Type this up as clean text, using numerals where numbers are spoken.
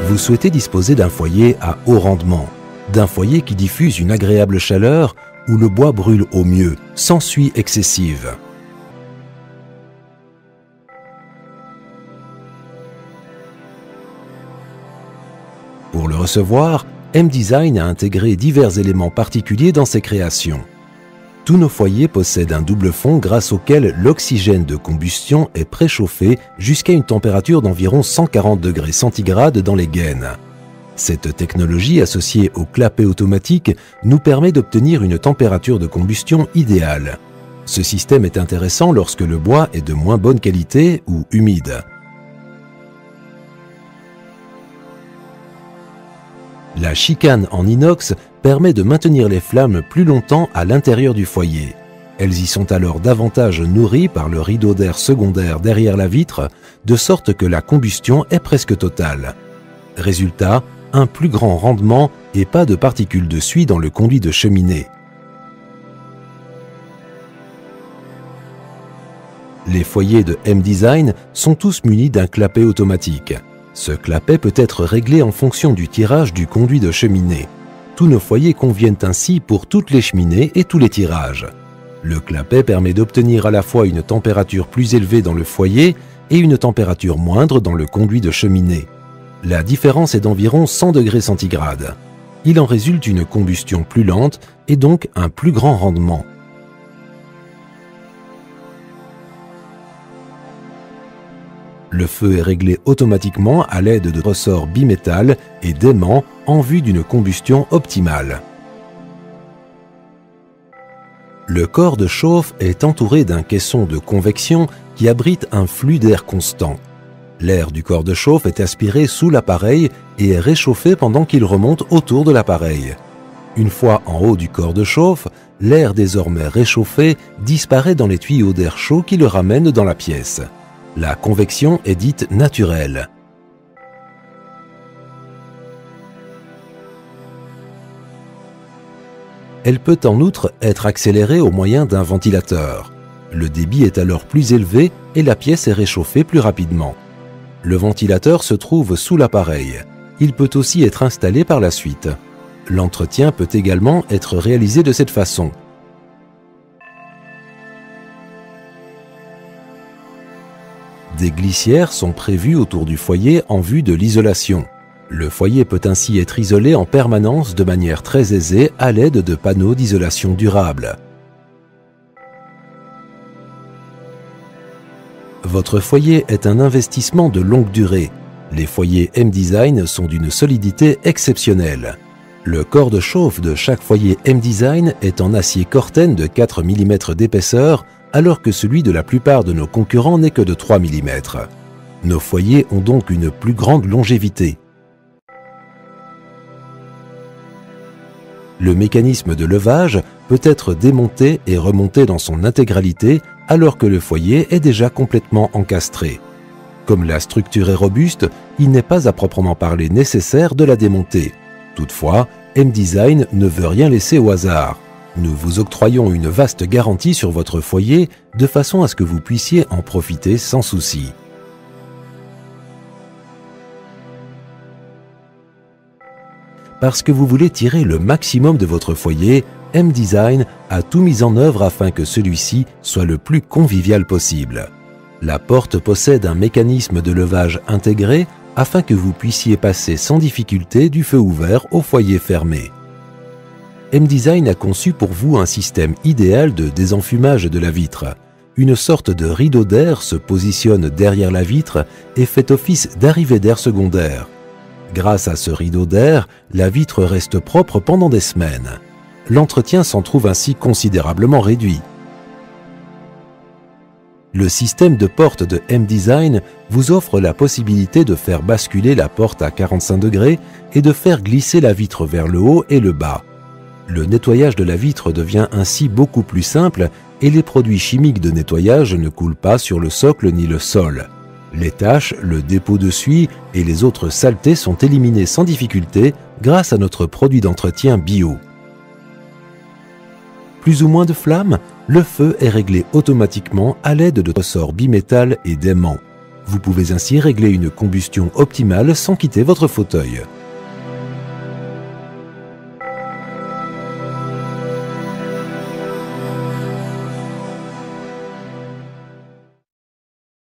Vous souhaitez disposer d'un foyer à haut rendement, d'un foyer qui diffuse une agréable chaleur où le bois brûle au mieux, sans suie excessive. Pour le recevoir, M-Design a intégré divers éléments particuliers dans ses créations. Tous nos foyers possèdent un double fond grâce auquel l'oxygène de combustion est préchauffé jusqu'à une température d'environ 140 degrés centigrades dans les gaines. Cette technologie associée au clapet automatique nous permet d'obtenir une température de combustion idéale. Ce système est intéressant lorsque le bois est de moins bonne qualité ou humide. La chicane en inox permet de maintenir les flammes plus longtemps à l'intérieur du foyer. Elles y sont alors davantage nourries par le rideau d'air secondaire derrière la vitre, de sorte que la combustion est presque totale. Résultat, un plus grand rendement et pas de particules de suie dans le conduit de cheminée. Les foyers de M-Design sont tous munis d'un clapet automatique. Ce clapet peut être réglé en fonction du tirage du conduit de cheminée. Tous nos foyers conviennent ainsi pour toutes les cheminées et tous les tirages. Le clapet permet d'obtenir à la fois une température plus élevée dans le foyer et une température moindre dans le conduit de cheminée. La différence est d'environ 100 degrés centigrades. Il en résulte une combustion plus lente et donc un plus grand rendement. Le feu est réglé automatiquement à l'aide de ressorts bimétal et d'aimants en vue d'une combustion optimale. Le corps de chauffe est entouré d'un caisson de convection qui abrite un flux d'air constant. L'air du corps de chauffe est aspiré sous l'appareil et est réchauffé pendant qu'il remonte autour de l'appareil. Une fois en haut du corps de chauffe, l'air désormais réchauffé disparaît dans les tuyaux d'air chaud qui le ramènent dans la pièce. La convection est dite naturelle. Elle peut en outre être accélérée au moyen d'un ventilateur. Le débit est alors plus élevé et la pièce est réchauffée plus rapidement. Le ventilateur se trouve sous l'appareil. Il peut aussi être installé par la suite. L'entretien peut également être réalisé de cette façon. Des glissières sont prévues autour du foyer en vue de l'isolation. Le foyer peut ainsi être isolé en permanence de manière très aisée à l'aide de panneaux d'isolation durable. Votre foyer est un investissement de longue durée. Les foyers M-Design sont d'une solidité exceptionnelle. Le corps de chauffe de chaque foyer M-Design est en acier Corten de 4 mm d'épaisseur, alors que celui de la plupart de nos concurrents n'est que de 3 mm. Nos foyers ont donc une plus grande longévité. Le mécanisme de levage peut être démonté et remonté dans son intégralité alors que le foyer est déjà complètement encastré. Comme la structure est robuste, il n'est pas à proprement parler nécessaire de la démonter. Toutefois, M-Design ne veut rien laisser au hasard. Nous vous octroyons une vaste garantie sur votre foyer de façon à ce que vous puissiez en profiter sans souci. Parce que vous voulez tirer le maximum de votre foyer, M-Design a tout mis en œuvre afin que celui-ci soit le plus convivial possible. La porte possède un mécanisme de levage intégré afin que vous puissiez passer sans difficulté du feu ouvert au foyer fermé. M-Design a conçu pour vous un système idéal de désenfumage de la vitre. Une sorte de rideau d'air se positionne derrière la vitre et fait office d'arrivée d'air secondaire. Grâce à ce rideau d'air, la vitre reste propre pendant des semaines. L'entretien s'en trouve ainsi considérablement réduit. Le système de porte de M-Design vous offre la possibilité de faire basculer la porte à 45 degrés et de faire glisser la vitre vers le haut et le bas. Le nettoyage de la vitre devient ainsi beaucoup plus simple et les produits chimiques de nettoyage ne coulent pas sur le socle ni le sol. Les taches, le dépôt de suie et les autres saletés sont éliminés sans difficulté grâce à notre produit d'entretien bio. Plus ou moins de flammes, le feu est réglé automatiquement à l'aide de ressorts bimétal et d'aimants. Vous pouvez ainsi régler une combustion optimale sans quitter votre fauteuil.